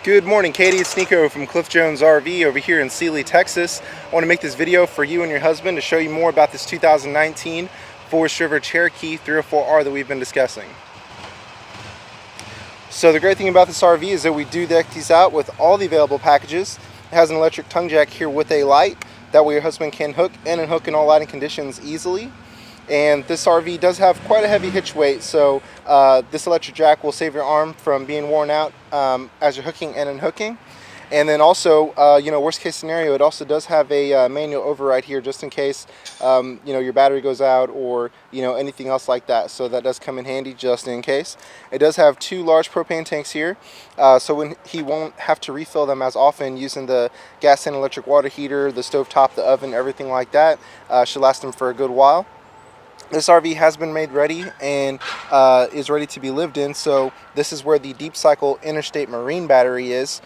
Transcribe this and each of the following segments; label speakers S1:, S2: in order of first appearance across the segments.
S1: Good morning, Katie. It's Nico from Cliff Jones RV over here in Sealy, Texas. I want to make this video for you and your husband to show you more about this 2019 Forest River Cherokee 304R that we've been discussing. So the great thing about this RV is that we do deck these out with all the available packages. It has an electric tongue jack here with a light. That way your husband can hook and unhook in all lighting conditions easily. And this RV does have quite a heavy hitch weight, so this electric jack will save your arm from being worn out as you're hooking and unhooking. And then also, worst case scenario, it also does have a manual override here just in case, your battery goes out or, anything else like that. So that does come in handy just in case. It does have two large propane tanks here, so when he won't have to refill them as often using the gas and electric water heater, the stovetop, the oven, everything like that, should last him for a good while. This RV has been made ready and is ready to be lived in, so this is where the Deep Cycle Interstate Marine battery is.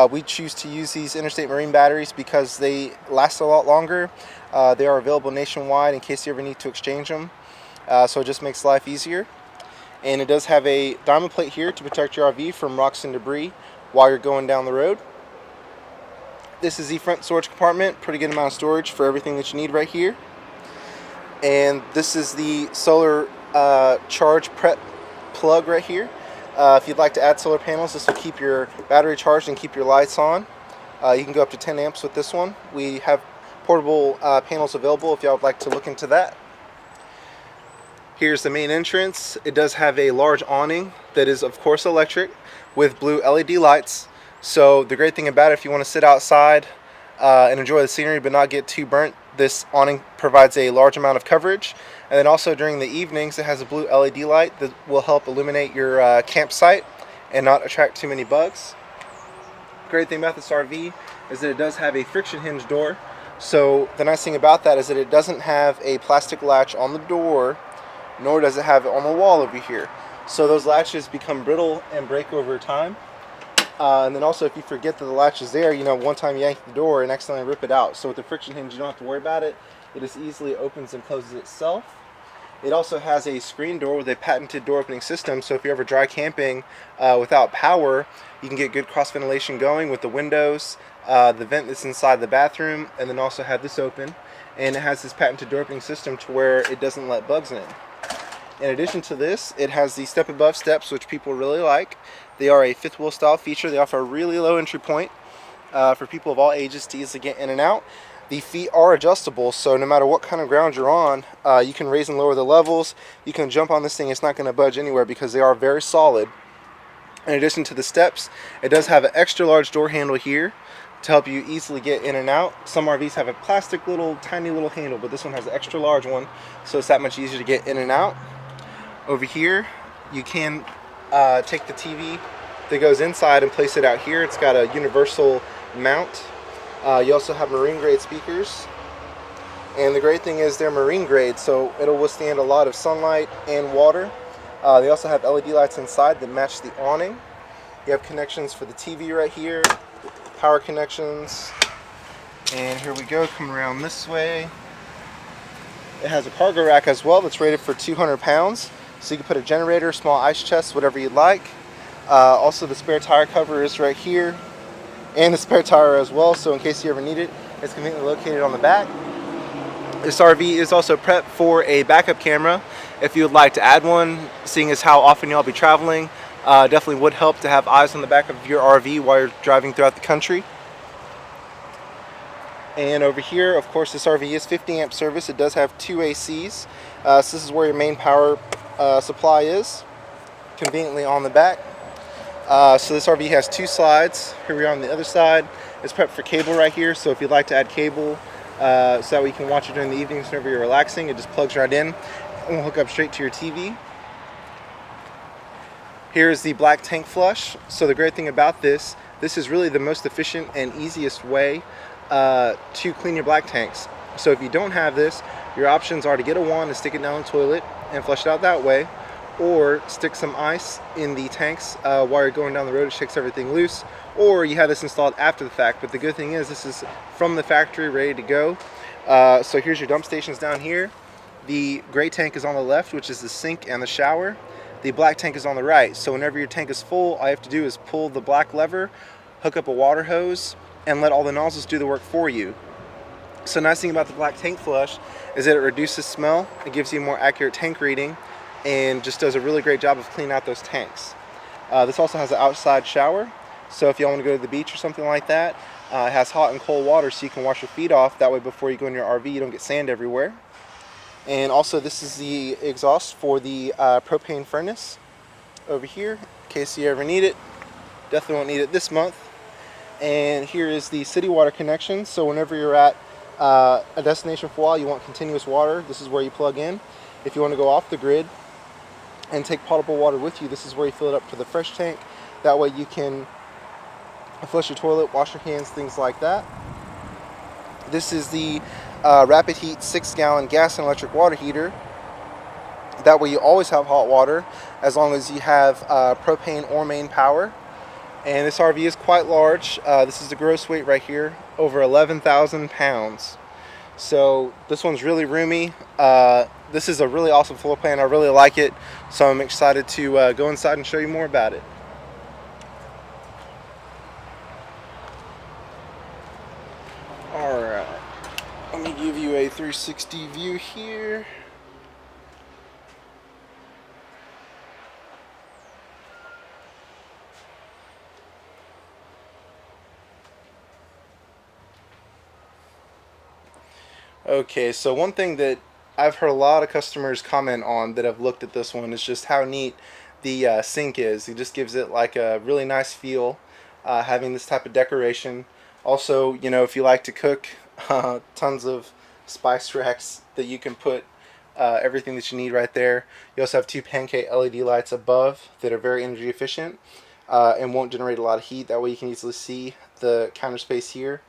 S1: We choose to use these Interstate Marine batteries because they last a lot longer. They are available nationwide in case you ever need to exchange them, so it just makes life easier. And it does have a diamond plate here to protect your RV from rocks and debris while you're going down the road. This is the front storage compartment, pretty good amount of storage for everything that you need right here. And this is the solar charge prep plug right here. If you'd like to add solar panels, this will keep your battery charged and keep your lights on. You can go up to 10 amps with this one. We have portable panels available if y'all would like to look into that. Here's the main entrance. It does have a large awning that is of course electric with blue LED lights. So the great thing about it, if you want to sit outside and enjoy the scenery but not get too burnt, this awning provides a large amount of coverage. And then also during the evenings it has a blue LED light that will help illuminate your campsite and not attract too many bugs. Great thing about this RV is that it does have a friction hinge door. So the nice thing about that is that it doesn't have a plastic latch on the door, nor does it have it on the wall over here. So those latches become brittle and break over time. And then also, if you forget that the latch is there, one time you yank the door and accidentally rip it out. So with the friction hinge, you don't have to worry about it. It just easily opens and closes itself. It also has a screen door with a patented door opening system. So if you're ever dry camping without power, you can get good cross ventilation going with the windows, the vent that's inside the bathroom, and then also have this open. And it has this patented door opening system to where it doesn't let bugs in. In addition to this, it has the step above steps, which people really like. They are a fifth wheel style feature. They offer a really low entry point for people of all ages to easily get in and out. The feet are adjustable, so no matter what kind of ground you're on, you can raise and lower the levels. You can jump on this thing. It's not going to budge anywhere because they are very solid. In addition to the steps, it does have an extra large door handle here to help you easily get in and out. Some RVs have a plastic tiny little handle, but this one has an extra large one, so it's that much easier to get in and out. Over here, you can take the TV that goes inside and place it out here. It's got a universal mount. You also have marine grade speakers. And the great thing is they're marine grade, so it'll withstand a lot of sunlight and water. They also have LED lights inside that match the awning. You have connections for the TV right here, power connections. And here we go, coming around this way. It has a cargo rack as well that's rated for 200 pounds. So you can put a generator, small ice chest, whatever you'd like. Also the spare tire cover is right here. And the spare tire as well, so in case you ever need it, it's conveniently located on the back. This RV is also prepped for a backup camera. If you would like to add one, seeing as how often you'll be traveling, definitely would help to have eyes on the back of your RV while you're driving throughout the country. And over here, of course, this RV is 50 amp service. It does have two ACs. So this is where your main power supply is, conveniently on the back. So this RV has two slides. Here we are on the other side. It's prepped for cable right here, so if you'd like to add cable so that way you can watch it during the evenings whenever you're relaxing, it just plugs right in and will hook up straight to your TV. Here's the black tank flush. So the great thing about this is really the most efficient and easiest way to clean your black tanks. So if you don't have this, your options are to get a wand and stick it down the toilet and flush it out that way, or stick some ice in the tanks while you're going down the road. It shakes everything loose, or you have this installed after the fact. But the good thing is this is from the factory, ready to go. So here's your dump stations down here. The gray tank is on the left, which is the sink and the shower. The black tank is on the right. So whenever your tank is full, all you have to do is pull the black lever, hook up a water hose, and let all the nozzles do the work for you. So nice thing about the black tank flush is that it reduces smell, it gives you a more accurate tank reading, and just does a really great job of cleaning out those tanks. This also has an outside shower, so if you want to go to the beach or something like that, it has hot and cold water so you can wash your feet off. That way before you go in your RV you don't get sand everywhere. And also this is the exhaust for the propane furnace over here, in case you ever need it. Definitely won't need it this month. And here is the city water connection, so whenever you're at a destination for a while, you want continuous water, this is where you plug in. If you want to go off the grid and take potable water with you, this is where you fill it up for the fresh tank. That way you can flush your toilet, wash your hands, things like that. This is the Rapid Heat 6-gallon gas and electric water heater. That way you always have hot water as long as you have propane or main power. And this RV is quite large. This is the gross weight right here, over 11,000 pounds. So this one's really roomy. This is a really awesome floor plan. I really like it. So I'm excited to go inside and show you more about it. Alright, let me give you a 360 view here. Okay, so one thing that I've heard a lot of customers comment on that have looked at this one is just how neat the sink is. It just gives it like a really nice feel, having this type of decoration. Also, you know, if you like to cook, tons of spice racks that you can put everything that you need right there. You also have two pancake LED lights above that are very energy efficient and won't generate a lot of heat. That way you can easily see the counter space here.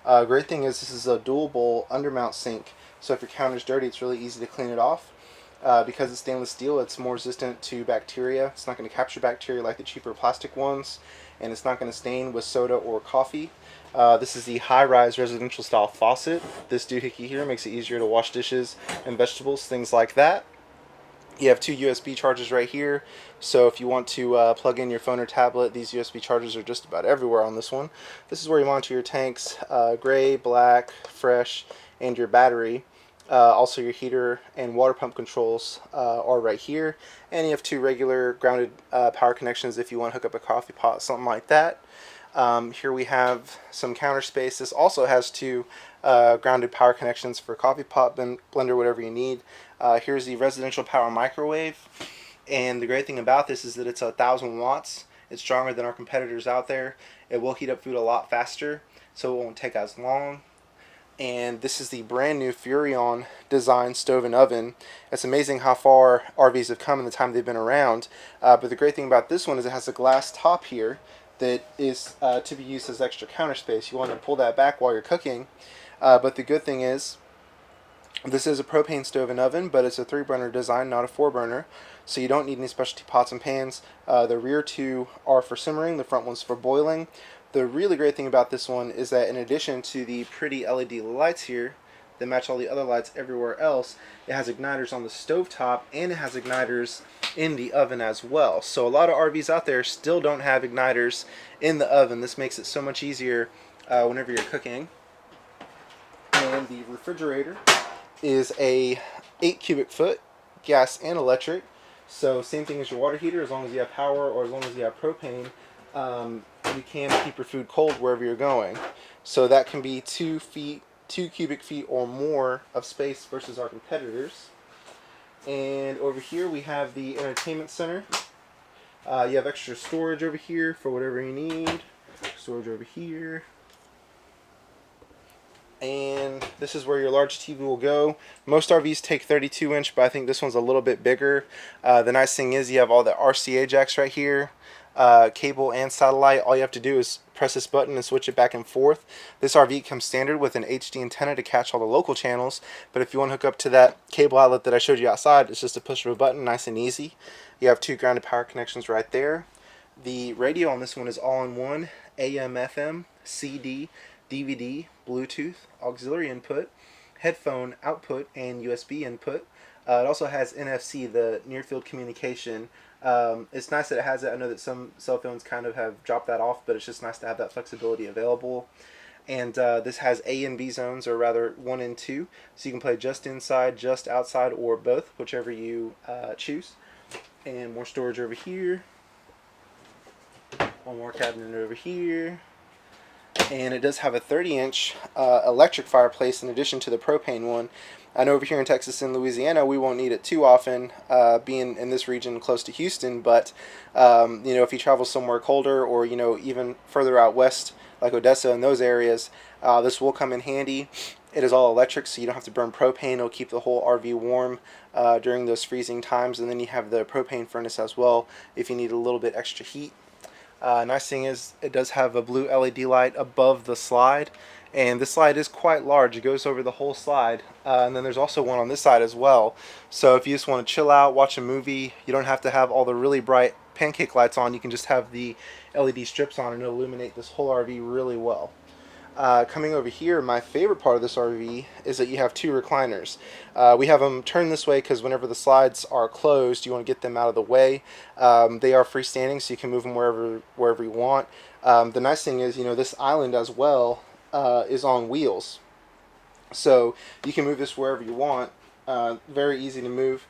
S1: Great thing is this is a dual bowl undermount sink, so if your counter's dirty it's really easy to clean it off. Because it's stainless steel, it's more resistant to bacteria. It's not going to capture bacteria like the cheaper plastic ones, and it's not going to stain with soda or coffee. This is the high-rise residential style faucet. This doohickey here makes it easier to wash dishes and vegetables, things like that. You have two USB chargers right here, so if you want to plug in your phone or tablet, these USB chargers are just about everywhere on this one. This is where you monitor your tanks, gray, black, fresh, and your battery. Also your heater and water pump controls are right here, and you have two regular grounded power connections if you want to hook up a coffee pot, something like that. Here we have some counter space. This also has two grounded power connections for coffee pot, blender, whatever you need. Here's the residential power microwave, and the great thing about this is that it's 1,000 watts. It's stronger than our competitors out there. It will heat up food a lot faster, so it won't take as long. And this is the brand new Furrion design stove and oven. It's amazing how far RVs have come in the time they've been around. But the great thing about this one is it has a glass top here that is to be used as extra counter space. You want to pull that back while you're cooking. But the good thing is this is a propane stove and oven, but it's a 3-burner design, not a 4-burner. So you don't need any specialty pots and pans. The rear two are for simmering, the front one's for boiling. The really great thing about this one is that in addition to the pretty LED lights here that match all the other lights everywhere else, it has igniters on the stovetop and it has igniters in the oven as well. So a lot of RVs out there still don't have igniters in the oven. This makes it so much easier whenever you're cooking. And the refrigerator is a 8 cubic foot, gas and electric. So same thing as your water heater, as long as you have power or as long as you have propane, you can keep your food cold wherever you're going. So that can be 2 cubic feet or more of space versus our competitors. And over here we have the entertainment center. You have extra storage over here for whatever you need. Storage over here. And this is where your large TV will go. Most RVs take 32-inch, but I think this one's a little bit bigger. The nice thing is you have all the RCA jacks right here, cable and satellite. All you have to do is press this button and switch it back and forth. This RV comes standard with an HD antenna to catch all the local channels, but if you want to hook up to that cable outlet that I showed you outside, it's just a push of a button, nice and easy. You have 2 grounded power connections right there. The radio on this one is all-in-one, AM, FM, CD, DVD, Bluetooth, auxiliary input, headphone output, and USB input. It also has NFC, the near field communication, It's nice that it has it. I know that some cell phones kind of have dropped that off, but it's just nice to have that flexibility available. And this has A and B zones, or rather 1 and 2, so you can play just inside, just outside, or both, whichever you choose. And more storage over here. One more cabinet over here. And it does have a 30-inch electric fireplace in addition to the propane one. I know over here in Texas and Louisiana we won't need it too often, being in this region close to Houston, but you know, if you travel somewhere colder, or you know, even further out west like Odessa and those areas, this will come in handy. It is all electric, so you don't have to burn propane. It'll keep the whole RV warm during those freezing times, and then you have the propane furnace as well if you need a little bit extra heat. Nice thing is it does have a blue LED light above the slide, and this slide is quite large. It goes over the whole slide, and then there's also one on this side as well. So if you just want to chill out, watch a movie, you don't have to have all the really bright pancake lights on. You can just have the LED strips on and it'll illuminate this whole RV really well. Coming over here, my favorite part of this RV is that you have 2 recliners. We have them turned this way because whenever the slides are closed, you want to get them out of the way. They are freestanding, so you can move them wherever you want. The nice thing is, you know, this island as well is on wheels, so you can move this wherever you want. Very easy to move.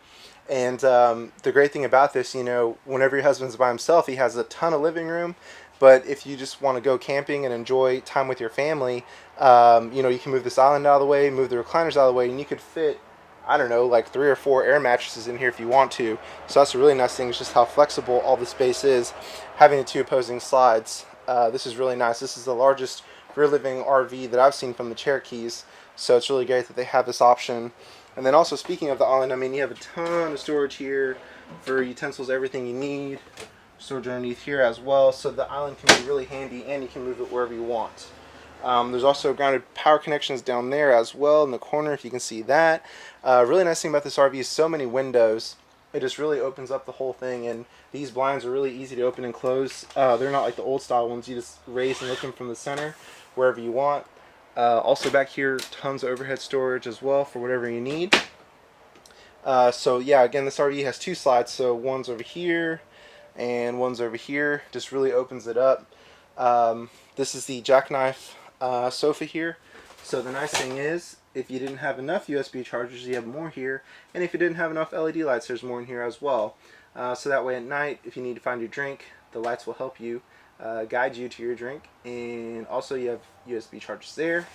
S1: And the great thing about this, you know, whenever your husband's by himself, he has a ton of living room. But if you just want to go camping and enjoy time with your family, you know, you can move this island out of the way, move the recliners out of the way, and you could fit, I don't know, like 3 or 4 air mattresses in here if you want to. So that's a really nice thing, is just how flexible all the space is, having the 2 opposing slides. This is really nice. This is the largest rear living RV that I've seen from the Cherokees, so it's really great that they have this option. And then also, speaking of the island, I mean, you have a ton of storage here for utensils, everything you need. Storage underneath here as well, so the island can be really handy, and you can move it wherever you want. There's also grounded power connections down there as well in the corner, if you can see that. Really nice thing about this RV is so many windows. It just really opens up the whole thing, and these blinds are really easy to open and close. They're not like the old style ones. You just raise and lift them from the center wherever you want. Also back here, tons of overhead storage as well for whatever you need. So yeah, again, this RV has 2 slides, so one's over here and one's over here. Just really opens it up. This is the jackknife sofa here. So the nice thing is, if you didn't have enough USB chargers, you have more here, and if you didn't have enough LED lights, there's more in here as well. So that way at night, if you need to find your drink, the lights will help you guide you to your drink. And also you have USB chargers there.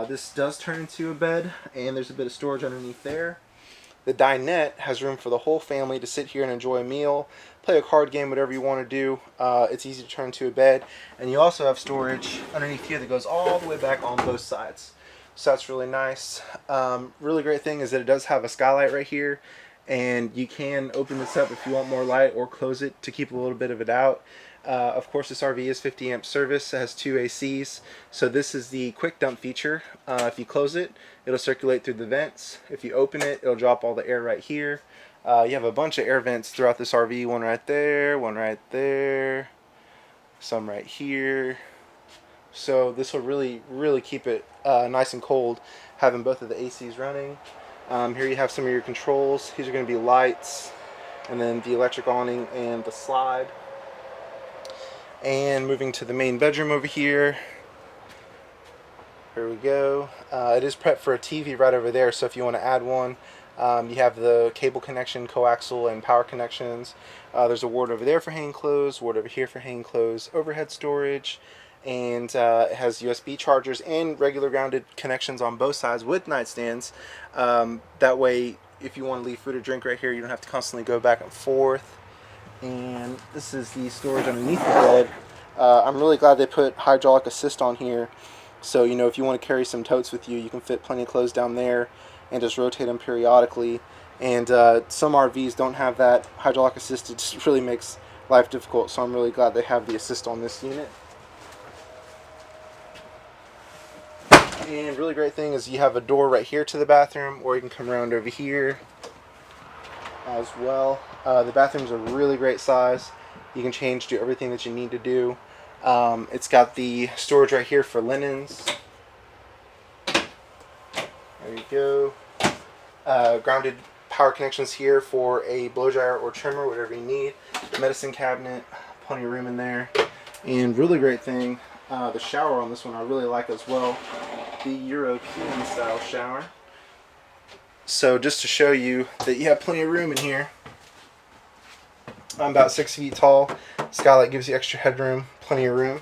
S1: This does turn into a bed, and there's a bit of storage underneath there. The dinette has room for the whole family to sit here and enjoy a meal, play a card game, whatever you want to do. It's easy to turn into a bed. And you also have storage underneath here that goes all the way back on both sides. So that's really nice. Really great thing is that it does have a skylight right here, and you can open this up if you want more light, or close it to keep a little bit of it out. Of course, this RV is 50 amp service. It has 2 ACs. So this is the quick dump feature. If you close it, it'll circulate through the vents. If you open it, it'll drop all the air right here. You have a bunch of air vents throughout this RV. One right there, one right there, some right here. So this will really keep it nice and cold, having both of the ACs running. Here you have some of your controls. These are going to be lights, and then the electric awning and the slide. And moving to the main bedroom over here. Here we go. It is prepped for a TV right over there, so if you want to add one, you have the cable connection, coaxial, and power connections. There's a ward over there for hanging clothes, ward over here for hanging clothes, overhead storage, and it has USB chargers and regular grounded connections on both sides with nightstands. That way, if you want to leave food or drink right here, you don't have to constantly go back and forth. And this is the storage underneath the bed. I'm really glad they put hydraulic assist on here, so you know, if you want to carry some totes with you, you can fit plenty of clothes down there and just rotate them periodically. And some RVs don't have that hydraulic assist. It just really makes life difficult, so I'm really glad they have the assist on this unit. And really great thing is you have a door right here to the bathroom, or you can come around over here as well. The bathrooms are really great size. You can change, do everything that you need to do. It's got the storage right here for linens. There you go. Grounded power connections here for a blow dryer or trimmer, whatever you need. Medicine cabinet, plenty of room in there. And really great thing, the shower on this one I really like as well. The European style shower. So just to show you that you have plenty of room in here. I'm about 6 feet tall. Skylight gives you extra headroom, plenty of room.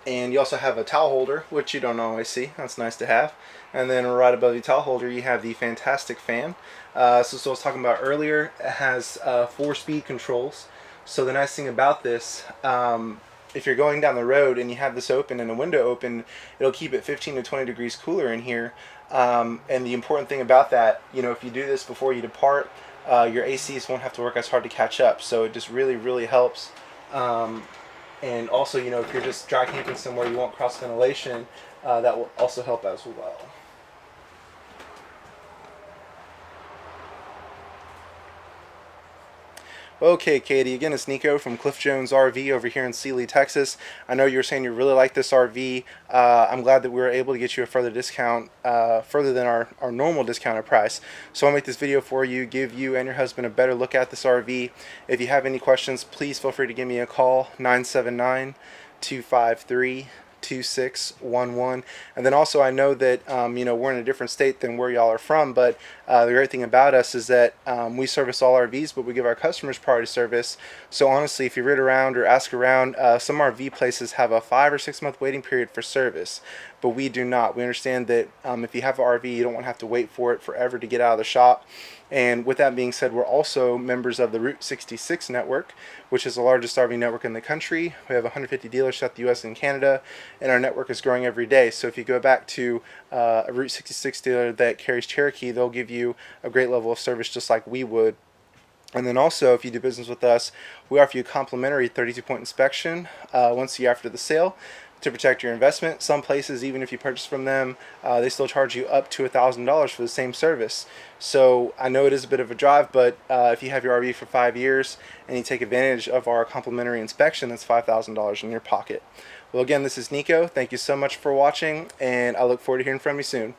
S1: And you also have a towel holder, which you don't always see. That's nice to have. And then right above the towel holder, you have the fantastic fan. So I was talking about earlier, it has 4-speed controls. So the nice thing about this, if you're going down the road and you have this open and a window open, it'll keep it 15 to 20 degrees cooler in here. And the important thing about that, if you do this before you depart, your ACs won't have to work as hard to catch up. So it just really, really helps. And also, if you're just dry camping somewhere you want cross ventilation, that will also help as well. Okay, Katie, again, it's Nico from Cliff Jones RV over here in Sealy, Texas. I know you were saying you really like this RV. I'm glad that we were able to get you a further discount, further than our normal discounted price. So I'll make this video for you, give you and your husband a better look at this RV. If you have any questions, please feel free to give me a call, 979-253-2611. And then also, I know that we're in a different state than where y'all are from, but the great thing about us is that we service all RVs, but we give our customers priority service. So honestly, if you read around or ask around, some RV places have a 5 or 6 month waiting period for service, but we do not. We understand that if you have an RV, you don't want to have to wait for it forever to get out of the shop. And with that being said, we're also members of the Route 66 network, which is the largest RV network in the country. We have 150 dealers throughout the US and Canada, and our network is growing every day. So if you go back to a Route 66 dealer that carries Cherokee, they'll give you a great level of service just like we would. And then also, if you do business with us, we offer you a complimentary 32-point inspection once a year after the sale to protect your investment. Some places, even if you purchase from them, they still charge you up to $1,000 for the same service. So I know it is a bit of a drive, but if you have your RV for 5 years and you take advantage of our complimentary inspection, that's $5,000 in your pocket. Well, again, this is Nico. Thank you so much for watching, and I look forward to hearing from you soon.